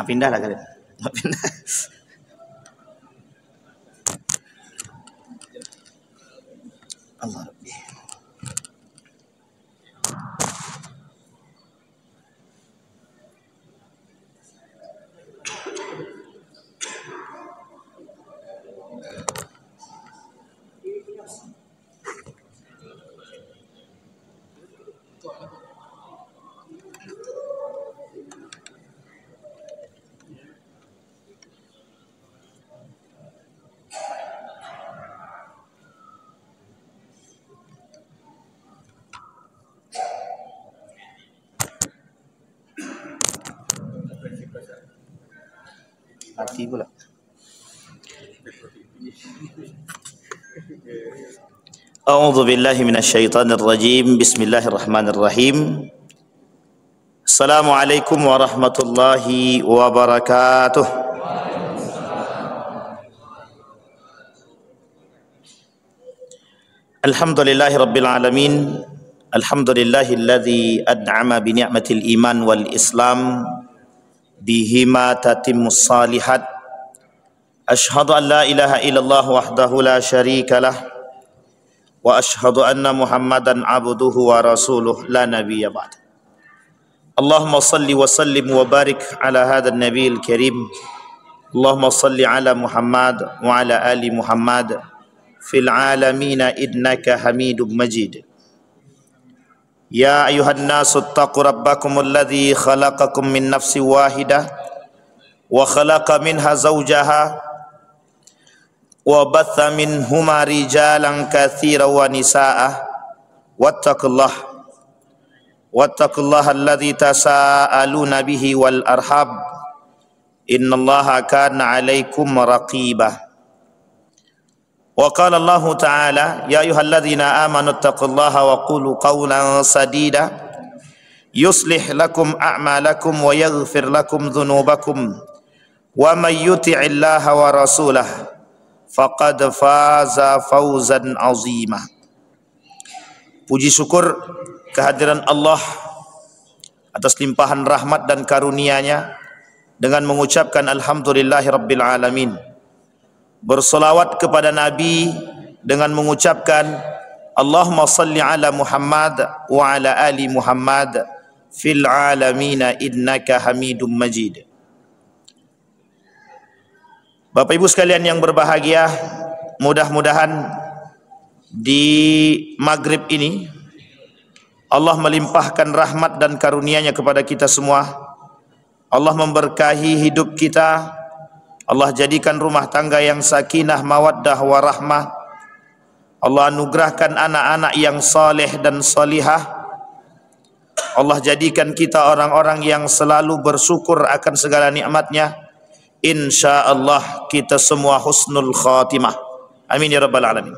Pindah lah kalian. Pindah. Allah Rabbi. Mati pula. A'udzu billahi minasyaitonir rajim. Bismillahirrahmanirrahim. Assalamualaikum warahmatullahi wabarakatuh. Alhamdulillahi rabbil alamin. Alhamdulillahilladzi an'ama bi ni'matil iman wal islam bihima tatimmus salihat. Ashhadu an la ilaha illallah wahdahu la syarika lah wa ashhadu anna Muhammadan abduhu wa rasuluh la nabiyya ba'd. Allahumma salli wa sallim wa barik ala hadzal nabiyil karim. Allahumma salli ala Muhammad wa ala ali Muhammad fil alamin innaka Hamidum Majid. Ya ayuhan nasu taqu rabbakum alladhi khalaqakum min nafsi wahidah wa khalaqa minha zawjaha wa batha minhuma rijalan katsira wa nisaa wattaqullaha alladhi tasaaluna bihi wal arhab innallaha kana 'alaikum raqiba. Wa qala Allahu ta'ala ya ayyuhalladzina amanu taqullaha wa qulu qawlan sadida yuslih lakum a'malakum wa yaghfir lakum dhunubakum wa may yuti'illaha wa rasulahu faqad faza fawzan 'azima. Puji syukur kehadiran Allah atas limpahan rahmat dan karunia-Nya dengan mengucapkan alhamdulillahi rabbil alamin. Bersolawat kepada Nabi dengan mengucapkan Allahumma salli ala Muhammad wa ala ali Muhammad fil alamina innaka Hamidum Majid. Bapak Ibu sekalian yang berbahagia, mudah-mudahan di maghrib ini Allah melimpahkan rahmat dan karunia-Nya kepada kita semua. Allah memberkahi hidup kita. Allah jadikan rumah tangga yang sakinah, mawaddah, warahmah. Allah anugerahkan anak-anak yang saleh dan salihah. Allah jadikan kita orang-orang yang selalu bersyukur akan segala nikmat-Nya. InsyaAllah kita semua husnul khatimah. Amin ya rabbal alamin.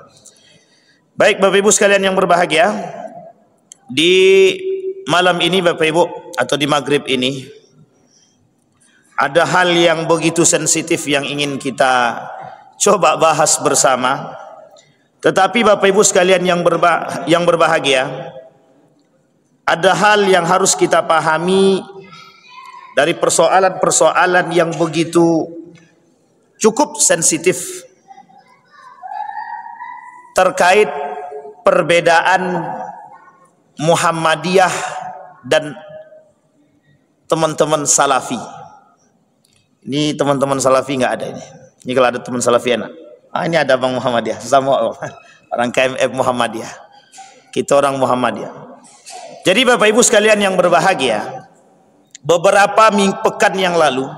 Baik Bapak Ibu sekalian yang berbahagia, di malam ini Bapak Ibu atau di maghrib ini ada hal yang begitu sensitif yang ingin kita coba bahas bersama. Tetapi Bapak Ibu sekalian yang berbahagia, ada hal yang harus kita pahami dari persoalan-persoalan yang begitu cukup sensitif terkait perbedaan Muhammadiyah dan teman-teman Salafi. Ini teman-teman Salafi nggak ada ini. Ini kalau ada teman Salafi enak. Ini ada Bang Muhammadiyah, sama orang KMF Muhammadiyah. Kita orang Muhammadiyah. Jadi Bapak Ibu sekalian yang berbahagia, beberapa pekan yang lalu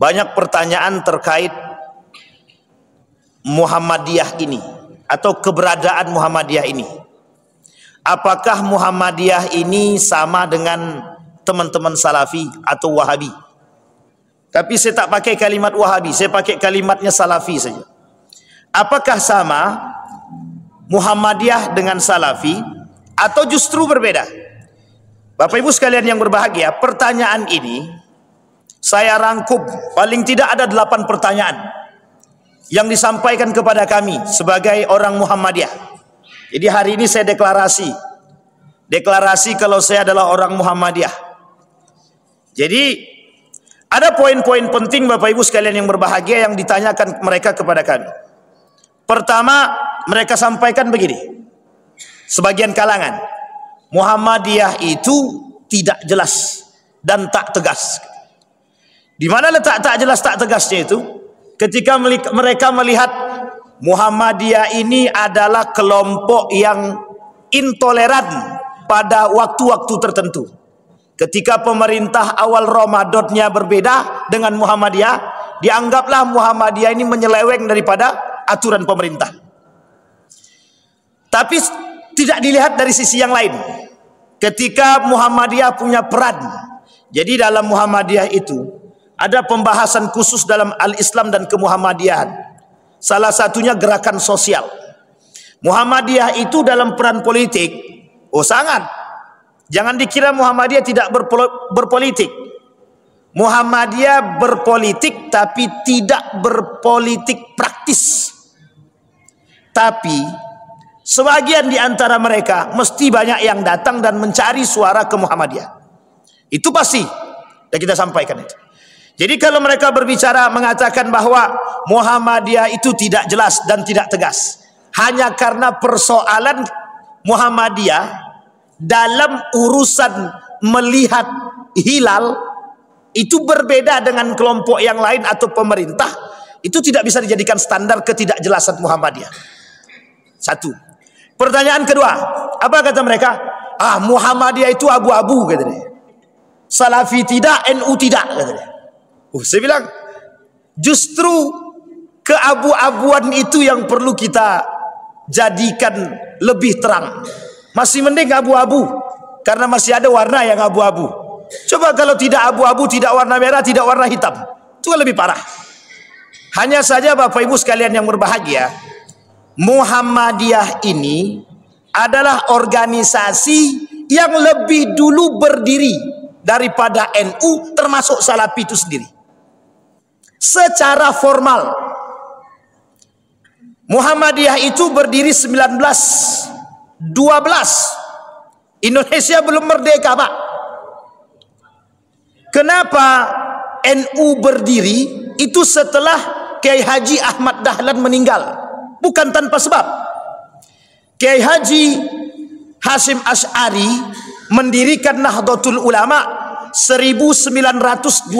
banyak pertanyaan terkait Muhammadiyah ini atau keberadaan Muhammadiyah ini. Apakah Muhammadiyah ini sama dengan teman-teman Salafi atau Wahabi? Tapi saya tak pakai kalimat Wahabi, saya pakai kalimatnya Salafi saja. Apakah sama Muhammadiyah dengan Salafi atau justru berbeda? Bapak Ibu sekalian yang berbahagia, pertanyaan ini saya rangkum, paling tidak ada 8 pertanyaan yang disampaikan kepada kami sebagai orang Muhammadiyah. Jadi hari ini saya deklarasi kalau saya adalah orang Muhammadiyah. Jadi Ada poin-poin penting Bapak Ibu sekalian yang berbahagia yang ditanyakan mereka kepada kami. Pertama, mereka sampaikan begini. Sebagian kalangan, Muhammadiyah itu tidak jelas dan tak tegas. Di mana letak tak jelas tak tegasnya itu? Ketika mereka melihat Muhammadiyah ini adalah kelompok yang intoleran pada waktu-waktu tertentu. Ketika pemerintah awal Ramadannya berbeda dengan Muhammadiyah, dianggaplah Muhammadiyah ini menyeleweng daripada aturan pemerintah. Tapi tidak dilihat dari sisi yang lain. Ketika Muhammadiyah punya peran, jadi dalam Muhammadiyah itu ada pembahasan khusus dalam Al-Islam dan kemuhammadiyahan. Salah satunya gerakan sosial. Muhammadiyah itu dalam peran politik, sangat. Jangan dikira Muhammadiyah tidak berpolitik. Muhammadiyah berpolitik tapi tidak berpolitik praktis. Tapi sebagian di antara mereka mesti banyak yang datang dan mencari suara ke Muhammadiyah. Itu pasti. Dan kita sampaikan itu. Jadi kalau mereka berbicara mengatakan bahwa Muhammadiyah itu tidak jelas dan tidak tegas, hanya karena persoalan Muhammadiyah dalam urusan melihat hilal itu berbeda dengan kelompok yang lain atau pemerintah, itu tidak bisa dijadikan standar ketidakjelasan Muhammadiyah. Satu. Pertanyaan kedua, apa kata mereka? Muhammadiyah itu abu-abu, kata dia. Salafi tidak, NU tidak, kata dia. Saya bilang, justru keabu-abuan itu yang perlu kita jadikan lebih terang. Masih mending abu-abu, karena masih ada warna yang abu-abu. Coba kalau tidak abu-abu, tidak warna merah, tidak warna hitam, itu lebih parah. Hanya saja Bapak Ibu sekalian yang berbahagia, Muhammadiyah ini adalah organisasi yang lebih dulu berdiri daripada NU, termasuk Salafi itu sendiri. Secara formal, Muhammadiyah itu berdiri 1912. Indonesia belum merdeka, Pak. Kenapa NU berdiri? Itu setelah Kiai Haji Ahmad Dahlan meninggal. Bukan tanpa sebab. Kiai Haji Hasyim Asy'ari mendirikan Nahdlatul Ulama 1926.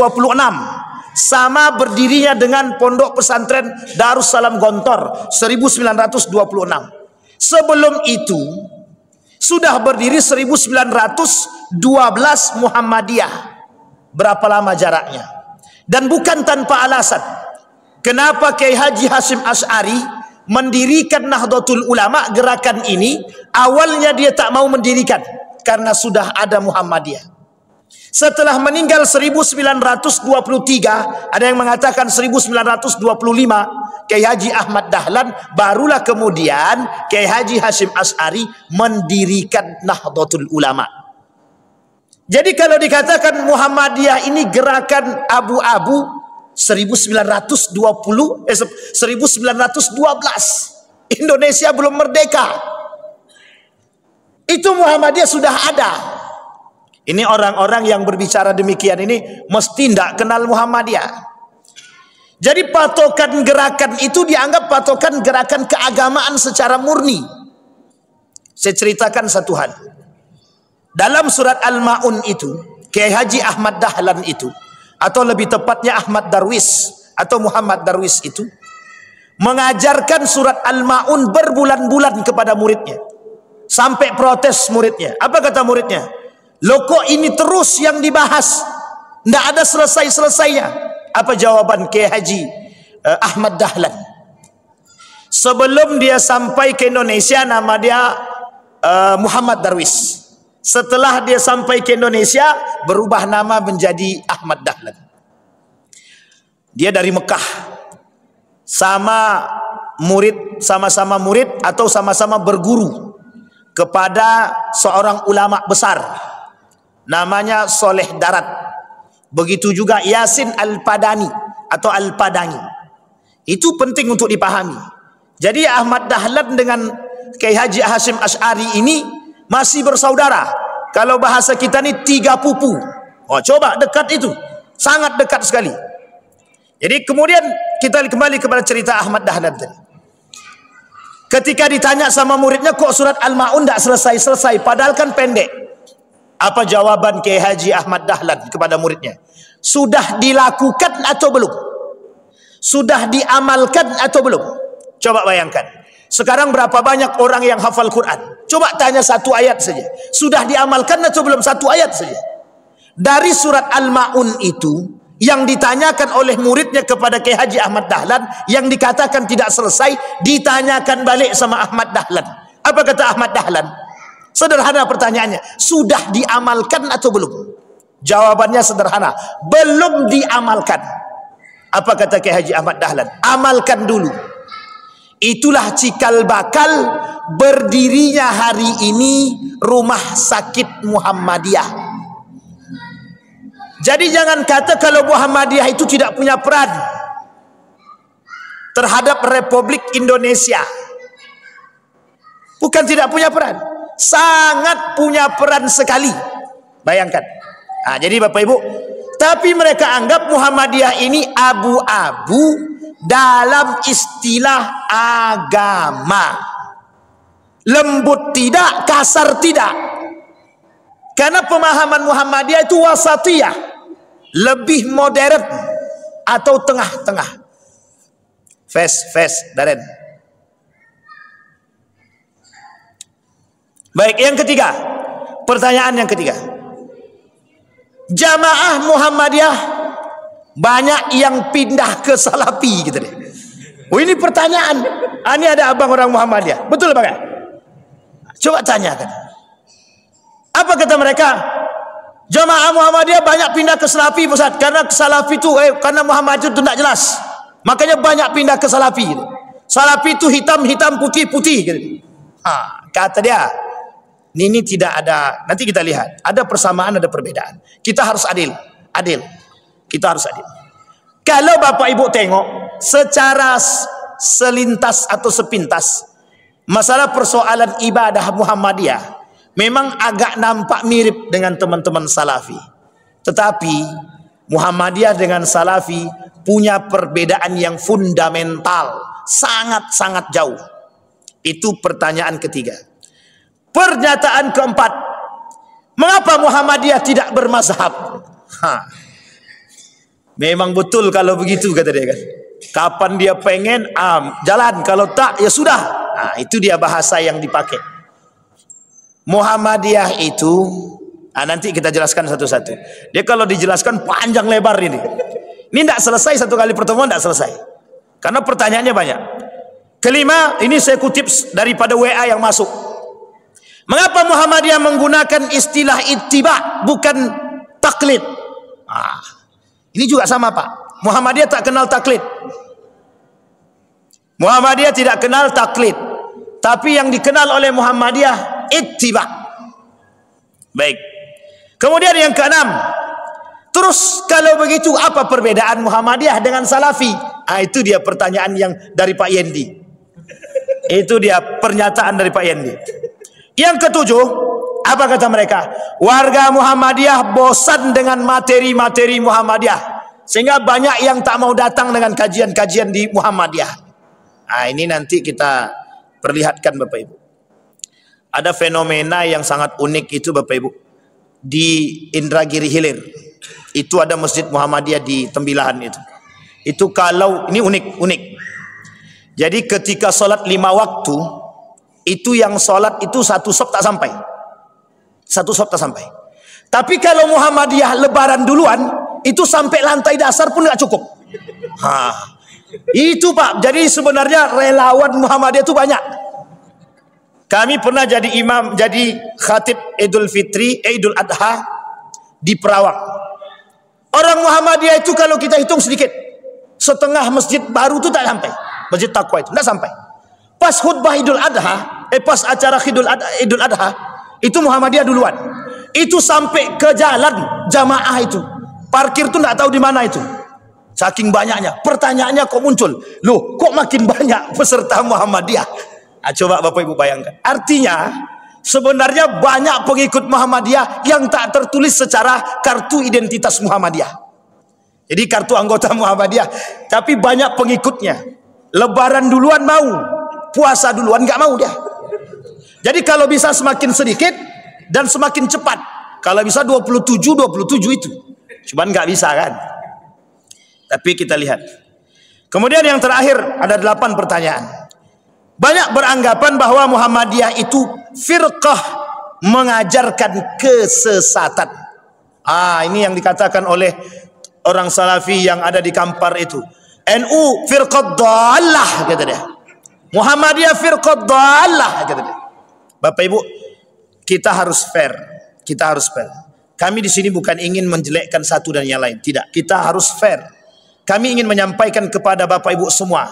Sama berdirinya dengan Pondok Pesantren Darussalam Gontor 1926. Sebelum itu sudah berdiri 1912 Muhammadiyah. Berapa lama jaraknya? Dan bukan tanpa alasan. Kenapa Kiai Haji Hasyim Asy'ari mendirikan Nahdlatul Ulama, gerakan ini? Awalnya dia tak mau mendirikan karena sudah ada Muhammadiyah. Setelah meninggal 1923, ada yang mengatakan 1925, Kiai Haji Ahmad Dahlan, barulah kemudian Kiai Haji Hasyim Asy'ari mendirikan Nahdlatul Ulama. Jadi kalau dikatakan Muhammadiyah ini gerakan abu-abu 1912, Indonesia belum merdeka. Itu Muhammadiyah sudah ada. Ini orang-orang yang berbicara demikian ini mesti tidak kenal Muhammadiyah. Jadi patokan gerakan itu dianggap patokan gerakan keagamaan secara murni. Saya ceritakan satu hal. Dalam surat Al-Ma'un itu, Kiai Haji Ahmad Dahlan itu, atau lebih tepatnya Ahmad Darwis atau Muhammad Darwis itu, mengajarkan surat Al-Ma'un berbulan-bulan kepada muridnya. Sampai protes muridnya. Apa kata muridnya? Loh kok ini terus yang dibahas? Tidak ada selesai-selesainya. Apa jawaban Kiai Haji Ahmad Dahlan? Sebelum dia sampai ke Indonesia, nama dia Muhammad Darwis. Setelah dia sampai ke Indonesia, berubah nama menjadi Ahmad Dahlan. Dia dari Mekah. Sama-sama murid atau sama-sama berguru kepada seorang ulama besar. Namanya Soleh Darat. Begitu juga Yasin Al-Padani atau Al-Padani. Itu penting untuk dipahami. Jadi Ahmad Dahlan dengan Kiai Haji Hasyim Asy'ari ini masih bersaudara. Kalau bahasa kita ini 3 pupu. Coba dekat itu. Sangat dekat sekali. Jadi kemudian kita kembali kepada cerita Ahmad Dahlan tadi. Ketika ditanya sama muridnya, kok surat Al-Ma'un tidak selesai-selesai, padahal kan pendek. Apa jawaban Kiai Haji Ahmad Dahlan kepada muridnya? Sudah dilakukan atau belum? Sudah diamalkan atau belum? Coba bayangkan. Sekarang berapa banyak orang yang hafal Quran? Coba tanya satu ayat saja. Sudah diamalkan atau belum? Satu ayat saja. Dari surat Al-Ma'un itu, yang ditanyakan oleh muridnya kepada Kiai Haji Ahmad Dahlan, yang dikatakan tidak selesai, ditanyakan balik sama Ahmad Dahlan. Apa kata Ahmad Dahlan? Sederhana pertanyaannya, sudah diamalkan atau belum? Jawabannya sederhana, belum diamalkan. Apa kata Kiai Haji Ahmad Dahlan? Amalkan dulu. Itulah cikal bakal berdirinya hari ini Rumah Sakit Muhammadiyah. Jadi jangan kata kalau Muhammadiyah itu tidak punya peran terhadap Republik Indonesia. Bukan tidak punya peran, sangat punya peran sekali. Bayangkan. Nah, jadi Bapak Ibu, tapi mereka anggap Muhammadiyah ini abu-abu dalam istilah agama. Lembut tidak, kasar tidak. Karena pemahaman Muhammadiyah itu wasatiyah, lebih modern atau tengah-tengah. Fes, Daren. Baik, yang ketiga. Pertanyaan yang ketiga. Jamaah Muhammadiyah banyak yang pindah ke Salafi gitu deh. Oh, ini pertanyaan. Ini ada abang orang Muhammadiyah. Betul Bang? Coba tanyakan. Apa kata mereka? Jamaah Muhammadiyah banyak pindah ke Salafi, Ustaz. Karena Salafi itu karena Muhammadiyah itu tidak jelas. Makanya banyak pindah ke Salafi. Salafi itu hitam-hitam, putih-putih gitu. Kata dia, ini tidak ada, nanti kita lihat. Ada persamaan, ada perbedaan. Kita harus adil. Kita harus adil. Kalau Bapak Ibu tengok secara selintas atau sepintas, masalah persoalan ibadah Muhammadiyah memang agak nampak mirip dengan teman-teman Salafi. Tetapi Muhammadiyah dengan Salafi punya perbedaan yang fundamental, sangat-sangat jauh. Itu pertanyaan ketiga. Pernyataan keempat, mengapa Muhammadiyah tidak bermazhab? Memang betul kalau begitu, kata dia kan. Kapan dia pengen jalan, kalau tak ya sudah. Itu dia bahasa yang dipakai. Muhammadiyah itu nanti kita jelaskan satu-satu. Dia kalau dijelaskan panjang lebar ini. Ini tidak selesai satu kali pertemuan, tidak selesai. Karena pertanyaannya banyak. Kelima, ini saya kutip daripada WA yang masuk. Mengapa Muhammadiyah menggunakan istilah ittiba bukan taklid? Ini juga sama Pak. Muhammadiyah tak kenal taklid. Muhammadiyah tidak kenal taklid. Tapi yang dikenal oleh Muhammadiyah ittiba. Baik. Kemudian yang keenam. Terus kalau begitu apa perbedaan Muhammadiyah dengan Salafi? Itu dia pertanyaan yang dari Pak Yendi. Itu dia pernyataan dari Pak Yendi. Yang ketujuh, apa kata mereka? Warga Muhammadiyah bosan dengan materi-materi Muhammadiyah, sehingga banyak yang tak mau datang dengan kajian-kajian di Muhammadiyah. Ini nanti kita perlihatkan Bapak Ibu. Ada fenomena yang sangat unik itu Bapak Ibu. Di Indragiri Hilir itu ada masjid Muhammadiyah di Tembilahan itu. Itu kalau ini unik. Jadi ketika sholat 5 waktu, itu yang sholat itu satu sop tak sampai. Tapi kalau Muhammadiyah lebaran duluan, itu sampai lantai dasar pun nggak cukup. Itu Pak. Jadi sebenarnya relawan Muhammadiyah itu banyak. Kami pernah jadi imam, jadi khatib Idul Fitri, Idul Adha di Perawang. Orang Muhammadiyah itu kalau kita hitung sedikit, setengah masjid baru itu tak sampai. Masjid Taqwa itu tak sampai. Pas khutbah Idul Adha, pas acara Idul Adha, itu Muhammadiyah duluan. Itu sampai ke jalan jamaah itu. Parkir tuh tak tahu di mana itu. Saking banyaknya. Pertanyaannya kok muncul, loh kok makin banyak peserta Muhammadiyah? Coba Bapak Ibu bayangkan. Artinya sebenarnya banyak pengikut Muhammadiyah yang tak tertulis secara kartu identitas Muhammadiyah. Jadi kartu anggota Muhammadiyah, tapi banyak pengikutnya. Lebaran duluan mau, puasa duluan nggak mau dia. Jadi kalau bisa semakin sedikit dan semakin cepat. Kalau bisa 27 itu. Cuman nggak bisa kan. Tapi kita lihat. Kemudian yang terakhir ada 8 pertanyaan. Banyak beranggapan bahwa Muhammadiyah itu firqah mengajarkan kesesatan. Ini yang dikatakan oleh orang Salafi yang ada di Kampar itu. NU firqah dhalah kata dia. Muhammadiyah firqah dhalah kata dia. Bapak Ibu, kita harus fair. Kita harus fair. Kami di sini bukan ingin menjelekkan satu dan yang lain. Tidak, kita harus fair. Kami ingin menyampaikan kepada Bapak Ibu semua,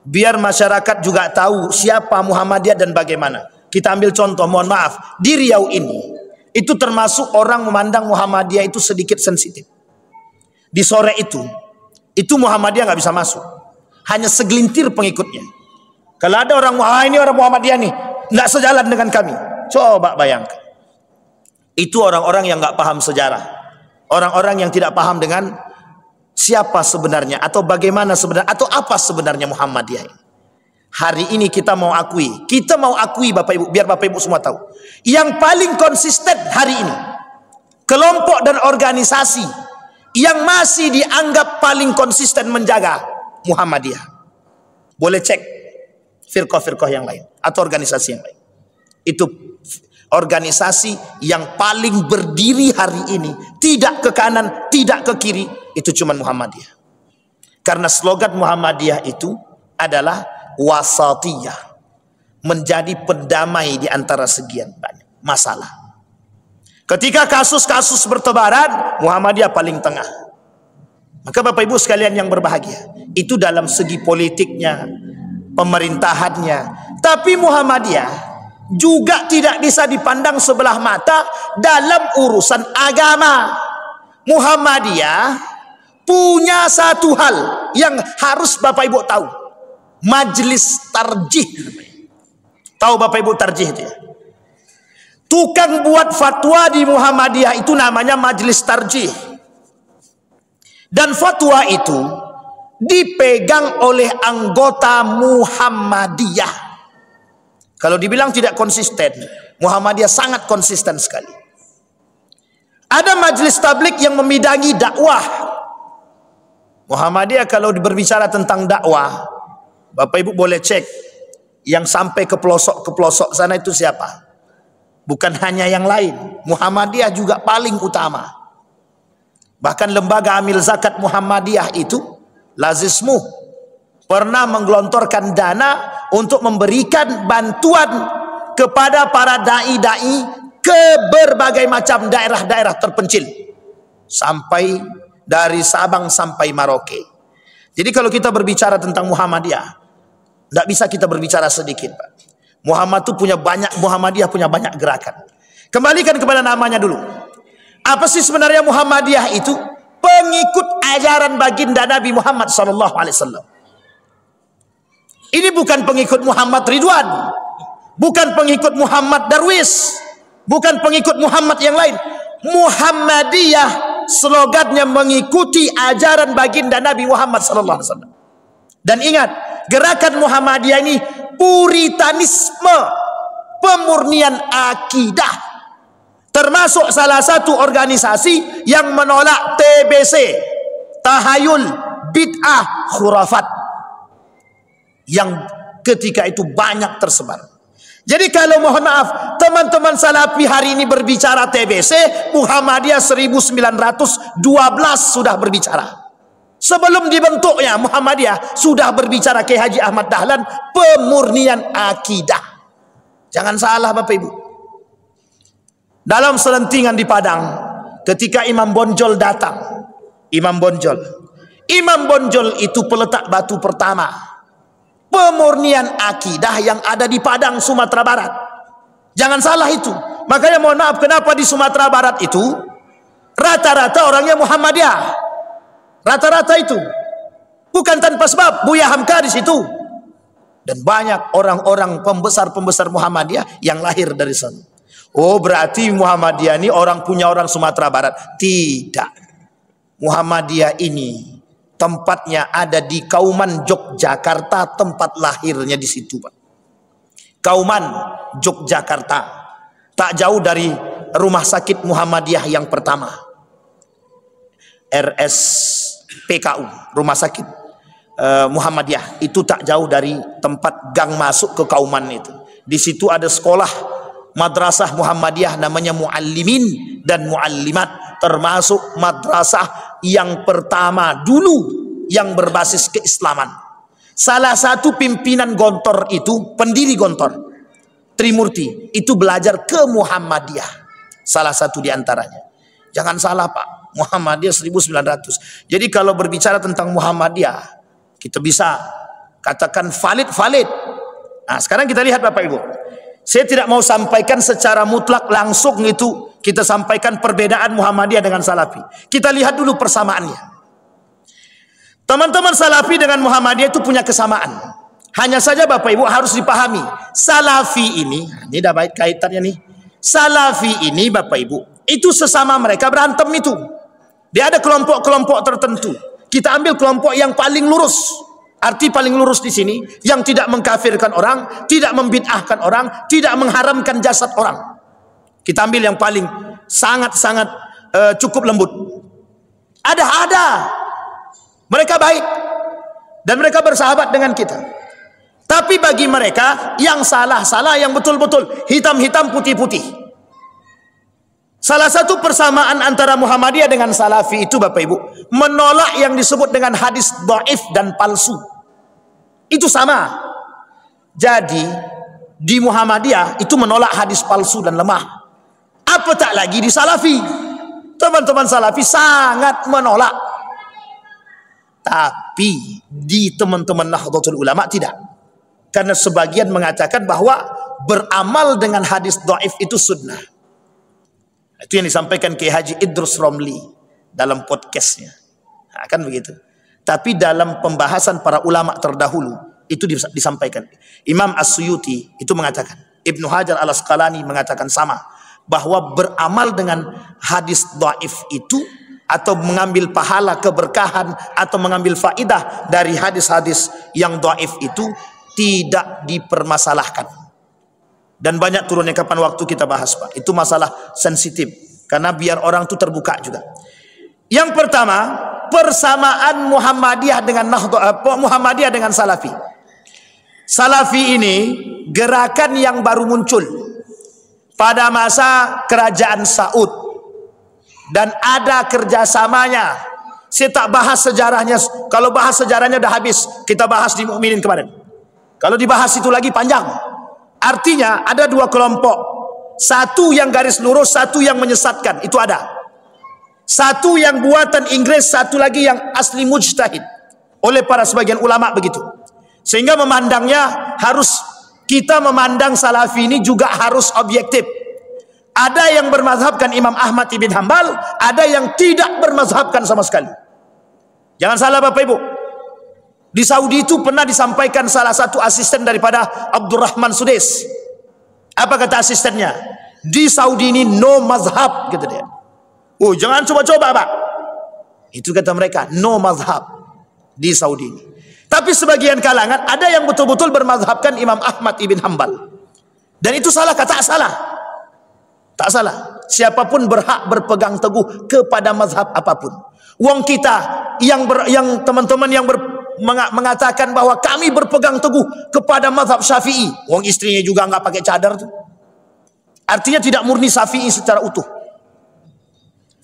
biar masyarakat juga tahu siapa Muhammadiyah dan bagaimana. Kita ambil contoh, mohon maaf, di Riau ini, itu termasuk orang memandang Muhammadiyah itu sedikit sensitif. Di sore itu Muhammadiyah nggak bisa masuk. Hanya segelintir pengikutnya. Kalau ada orang, ini orang Muhammadiyah nih, nggak sejalan dengan kami. Coba bayangkan. Itu orang-orang yang nggak paham sejarah. Orang-orang yang tidak paham dengan siapa sebenarnya, atau bagaimana sebenarnya, atau apa sebenarnya Muhammadiyah ini. Hari ini kita mau akui Bapak Ibu, biar Bapak Ibu semua tahu. Yang paling konsisten hari ini, kelompok dan organisasi yang masih dianggap paling konsisten menjaga Muhammadiyah. Boleh cek firqah-firqah yang lain atau organisasi yang lain. Itu organisasi yang paling berdiri hari ini, tidak ke kanan, tidak ke kiri, itu cuma Muhammadiyah. Karena slogan Muhammadiyah itu adalah wasatiyah, menjadi pendamai di antara sekian banyak masalah. Ketika kasus-kasus bertebaran, Muhammadiyah paling tengah. Maka Bapak Ibu sekalian yang berbahagia, itu dalam segi politiknya, pemerintahannya. Tapi Muhammadiyah juga tidak bisa dipandang sebelah mata dalam urusan agama. Muhammadiyah punya satu hal yang harus Bapak Ibu tahu. Majelis tarjih. Tahu Bapak Ibu tarjih itu ya? Tukang buat fatwa di Muhammadiyah itu namanya majelis tarjih. Dan fatwa itu dipegang oleh anggota Muhammadiyah. Kalau dibilang tidak konsisten, Muhammadiyah sangat konsisten sekali. Ada majelis tablik yang membidangi dakwah. Muhammadiyah kalau berbicara tentang dakwah, Bapak Ibu boleh cek yang sampai ke pelosok sana itu siapa? Bukan hanya yang lain, Muhammadiyah juga paling utama. Bahkan lembaga amil zakat Muhammadiyah itu, Lazismu, pernah menggelontorkan dana untuk memberikan bantuan kepada para da'i-da'i ke berbagai macam daerah-daerah terpencil, sampai dari Sabang sampai Merauke. Jadi kalau kita berbicara tentang Muhammadiyah, tidak bisa kita berbicara sedikit, Pak. Muhammadiyah punya banyak gerakan. Kembalikan kepada namanya dulu. Apa sih sebenarnya Muhammadiyah itu? Pengikut ajaran baginda Nabi Muhammad SAW. Ini bukan pengikut Muhammad Ridwan, bukan pengikut Muhammad Darwis, bukan pengikut Muhammad yang lain. Muhammadiyah slogannya mengikuti ajaran baginda Nabi Muhammad SAW. Dan ingat, gerakan Muhammadiyah ini puritanisme, pemurnian akidah. Termasuk salah satu organisasi yang menolak TBC, tahayul, bid'ah, khurafat, yang ketika itu banyak tersebar. Jadi kalau mohon maaf, teman-teman Salafi hari ini berbicara TBC, Muhammadiyah 1912 sudah berbicara. Sebelum dibentuknya Muhammadiyah sudah berbicara Kiai Haji Ahmad Dahlan, pemurnian akidah. Jangan salah Bapak Ibu. Dalam selentingan di Padang, ketika Imam Bonjol datang, Imam Bonjol itu peletak batu pertama pemurnian akidah yang ada di Padang, Sumatera Barat. Jangan salah itu. Makanya mohon maaf, kenapa di Sumatera Barat itu rata-rata orangnya Muhammadiyah. Rata-rata itu bukan tanpa sebab. Buya Hamka di situ, dan banyak orang-orang pembesar-pembesar Muhammadiyah yang lahir dari sana. Oh, berarti Muhammadiyah ini punya orang Sumatera Barat? Tidak. Muhammadiyah ini tempatnya ada di Kauman, Yogyakarta, tempat lahirnya di situ, Pak. Kauman, Yogyakarta, tak jauh dari rumah sakit Muhammadiyah yang pertama, RSPKU, rumah sakit Muhammadiyah, itu tak jauh dari tempat gang masuk ke Kauman itu. Di situ ada sekolah madrasah Muhammadiyah namanya Muallimin dan Muallimat, termasuk madrasah yang pertama dulu yang berbasis keislaman. Salah satu pimpinan Gontor itu, pendiri Gontor, Trimurti, itu belajar ke Muhammadiyah. Salah satu di antaranya. Jangan salah, Pak, Muhammadiyah 1900. Jadi kalau berbicara tentang Muhammadiyah, kita bisa katakan valid. Nah, sekarang kita lihat Bapak Ibu. Saya tidak mau sampaikan secara mutlak langsung itu kita sampaikan perbedaan Muhammadiyah dengan Salafi. Kita lihat dulu persamaannya. Teman-teman Salafi dengan Muhammadiyah itu punya kesamaan. Hanya saja Bapak Ibu harus dipahami, Salafi ini dah baik kaitannya nih. Salafi ini Bapak Ibu, itu sesama mereka berantem itu. Dia ada kelompok-kelompok tertentu. Kita ambil kelompok yang paling lurus. Arti paling lurus di sini yang tidak mengkafirkan orang, tidak membid'ahkan orang, tidak mengharamkan jasad orang. Kita ambil yang paling sangat-sangat cukup lembut. Ada. Mereka baik dan mereka bersahabat dengan kita. Tapi bagi mereka yang salah, yang betul-betul, hitam-hitam, putih-putih. Salah satu persamaan antara Muhammadiyah dengan Salafi itu Bapak Ibu, menolak yang disebut dengan hadis dhaif dan palsu. Itu sama. Jadi di Muhammadiyah itu menolak hadis palsu dan lemah. Apa tak lagi di Salafi? Teman-teman Salafi sangat menolak. Tapi di teman-teman Nahdlatul Ulama tidak. Karena sebagian mengatakan bahwa beramal dengan hadis dhaif itu sunnah. Itu yang disampaikan Kiai Haji Idrus Romli dalam podcastnya. Nah, kan begitu. Tapi dalam pembahasan para ulama terdahulu itu disampaikan. Imam As-Suyuti itu mengatakan, Ibnu Hajar Al-Asqalani mengatakan sama, bahwa beramal dengan hadis dhaif itu atau mengambil pahala keberkahan atau mengambil faidah dari hadis-hadis yang dhaif itu tidak dipermasalahkan. Dan banyak turunnya kapan waktu kita bahas, Pak. Itu masalah sensitif karena biar orang itu terbuka juga. Yang pertama, persamaan Muhammadiyah dengan Muhammadiyah dengan Salafi. Salafi ini gerakan yang baru muncul pada masa kerajaan Saud dan ada kerjasamanya. Saya tak bahas sejarahnya. Kalau bahas sejarahnya udah habis. Kita bahas di Mukminin kemarin. Kalau dibahas itu lagi panjang. Artinya ada dua kelompok. Satu yang garis lurus, satu yang menyesatkan. Itu ada. Satu yang buatan Inggris, satu lagi yang asli mujtahid. Oleh para sebagian ulama begitu. Sehingga memandangnya harus, kita memandang Salafi ini juga harus objektif. Ada yang bermazhabkan Imam Ahmad ibn Hanbal, ada yang tidak bermazhabkan sama sekali. Jangan salah Bapak Ibu. Di Saudi itu pernah disampaikan salah satu asisten daripada Abdurrahman Sudais. Apa kata asistennya? Di Saudi ini no mazhab, kata dia. Oh, jangan coba-coba, Pak. Itu kata mereka, no mazhab di Saudi ini. Tapi sebagian kalangan ada yang betul-betul bermazhabkan Imam Ahmad ibn Hanbal. Dan itu salah, kata salah. Tak salah. Siapapun berhak berpegang teguh kepada mazhab apapun. Wong kita yang teman-teman yang mengatakan bahwa kami berpegang teguh kepada mazhab Syafi'i. Wong istrinya juga nggak pakai cadar tuh. Artinya tidak murni Syafi'i secara utuh.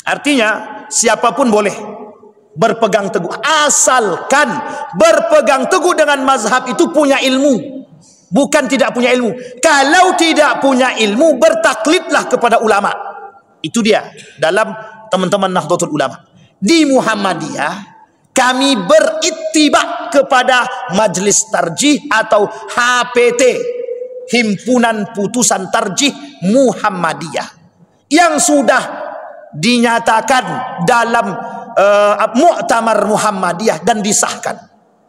Artinya siapapun boleh berpegang teguh asalkan berpegang teguh dengan mazhab itu punya ilmu. Bukan tidak punya ilmu. Kalau tidak punya ilmu, bertaklidlah kepada ulama. Itu dia dalam teman-teman Nahdlatul Ulama. Di Muhammadiyah kami berittiba kepada Majelis Tarjih atau HPT, Himpunan Putusan Tarjih Muhammadiyah, yang sudah dinyatakan dalam Muktamar Muhammadiyah dan disahkan.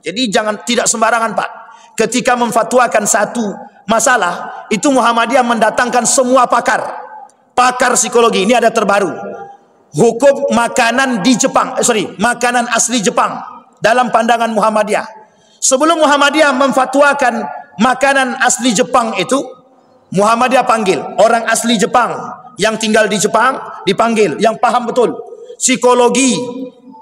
Jadi tidak sembarangan, Pak. Ketika memfatwakan satu masalah, itu Muhammadiyah mendatangkan semua pakar psikologi. Ini ada terbaru. hukum makanan di Jepang, makanan asli Jepang dalam pandangan Muhammadiyah. Sebelum Muhammadiyah memfatwakan makanan asli Jepang itu, Muhammadiyah panggil orang asli Jepang yang tinggal di Jepang, dipanggil yang paham betul psikologi,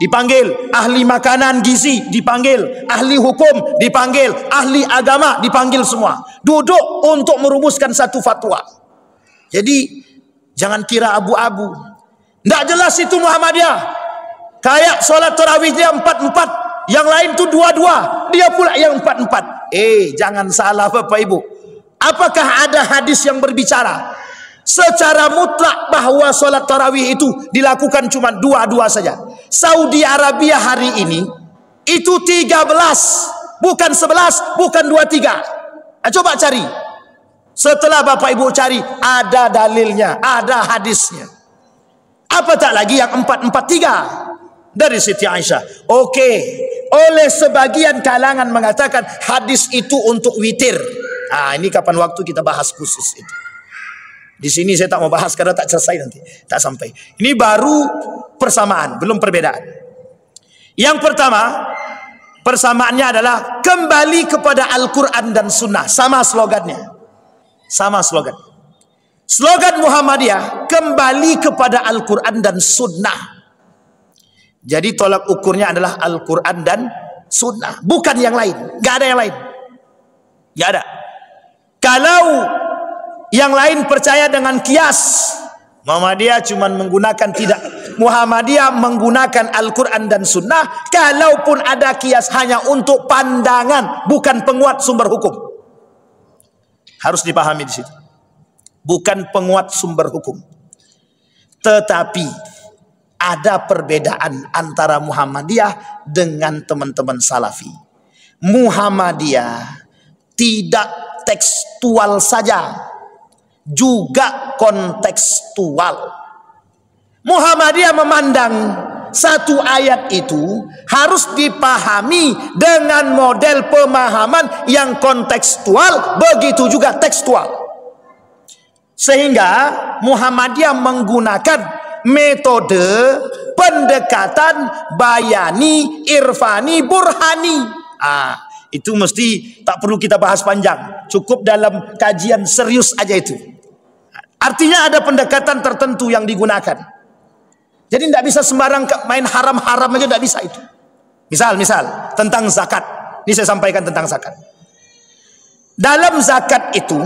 dipanggil ahli makanan gizi, dipanggil ahli hukum, dipanggil ahli agama, dipanggil semua duduk untuk merumuskan satu fatwa. Jadi jangan kira abu-abu, tidak jelas itu Muhammadiyah. Kayak solat tarawihnya 4-4, yang lain tu 2-2, dia pula yang 4-4. Jangan salah Bapak Ibu. Apakah ada hadis yang berbicara secara mutlak bahwa solat tarawih itu dilakukan cuma 2-2 saja? Saudi Arabia hari ini itu 13, bukan 11, bukan 23. Coba cari. Setelah Bapak Ibu cari, ada dalilnya, ada hadisnya. Apa tak lagi yang 4-4-3 dari Siti Aisyah. Oleh sebagian kalangan mengatakan hadis itu untuk witir. Ini kapan waktu kita bahas khusus itu. Di sini saya tak mau bahas karena tak selesai nanti, tak sampai. Ini baru persamaan, belum perbedaan. Yang pertama, persamaannya adalah kembali kepada Al-Quran dan Sunnah. Sama slogannya. Sama slogan. Slogan Muhammadiyah, kembali kepada Al-Quran dan Sunnah. Jadi tolak ukurnya adalah Al-Quran dan Sunnah, bukan yang lain. Gak ada yang lain. Gak ada. Kalau yang lain percaya dengan kias, Muhammadiyah cuma menggunakan Muhammadiyah menggunakan Al-Quran dan Sunnah. Kalaupun ada kias hanya untuk pandangan, bukan penguat sumber hukum. Harus dipahami di situ. Bukan penguat sumber hukum. Tetapi ada perbedaan antara Muhammadiyah dengan teman-teman Salafi. Muhammadiyah tidak tekstual saja, juga kontekstual. Muhammadiyah memandang satu ayat itu harus dipahami dengan model pemahaman yang kontekstual, begitu juga tekstual. Sehingga Muhammadiyah menggunakan metode pendekatan bayani, irfani, burhani. Itu mesti tak perlu kita bahas panjang, cukup dalam kajian serius aja itu. Artinya ada pendekatan tertentu yang digunakan. Jadi tidak bisa sembarang main haram-haram aja, tidak bisa itu. Misal tentang zakat. Ini saya sampaikan tentang zakat. Dalam zakat itu,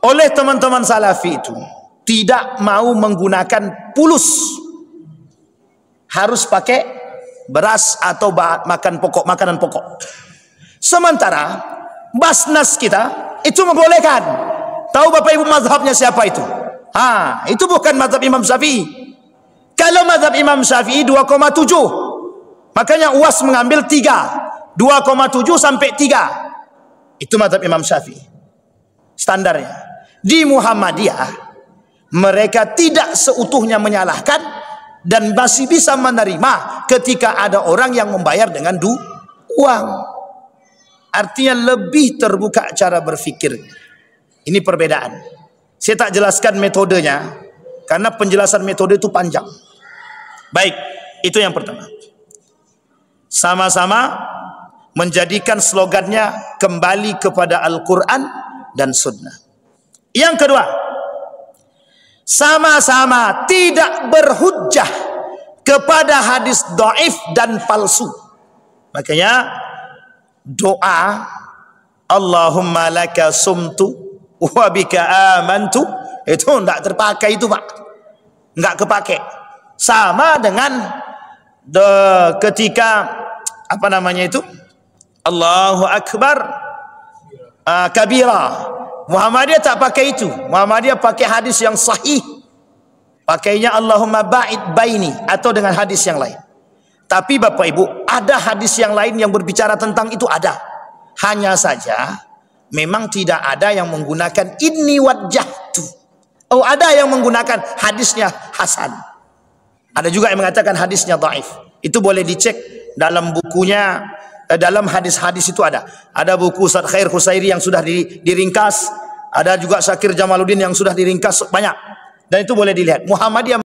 oleh teman-teman Salafi itu tidak mau menggunakan pulus. Harus pakai beras atau makanan pokok. Sementara Basnas kita itu membolehkan. Tahu Bapak Ibu mazhabnya siapa itu? Itu bukan mazhab Imam Syafi'i. Kalau mazhab Imam Syafi'i 2,7. Makanya UAS mengambil 3. 2,7 sampai 3. Itu mazhab Imam Syafi'i. Standarnya. Di Muhammadiyah mereka tidak seutuhnya menyalahkan dan masih bisa menerima ketika ada orang yang membayar dengan uang. Artinya lebih terbuka cara berfikir. Ini perbedaan. Saya tak jelaskan metodenya karena penjelasan metode itu panjang. Baik, itu yang pertama. Sama-sama menjadikan slogannya kembali kepada Al-Quran dan Sunnah. Yang kedua, sama-sama tidak berhujjah kepada hadis dhaif dan palsu. Makanya doa Allahumma laka sumtu wa bika amantu itu tidak terpakai itu Pak, enggak kepakai. Sama dengan ketika Allahu Akbar kabira. Muhammadiyah tak pakai itu. Muhammadiyah pakai hadis yang sahih, pakainya Allahumma ba'id baini atau dengan hadis yang lain. Tapi Bapak Ibu, ada hadis yang lain yang berbicara tentang itu, ada. Hanya saja memang tidak ada yang menggunakan inni wajjahtu. Ada yang menggunakan hadisnya hasan. Ada juga yang mengatakan hadisnya dhaif. Itu boleh dicek dalam bukunya, dalam hadis-hadis itu ada. Ada buku Ustaz Khair Khusairi yang sudah diringkas. Ada juga Syakir Jamaluddin yang sudah diringkas banyak. Dan itu boleh dilihat. Muhammadiyah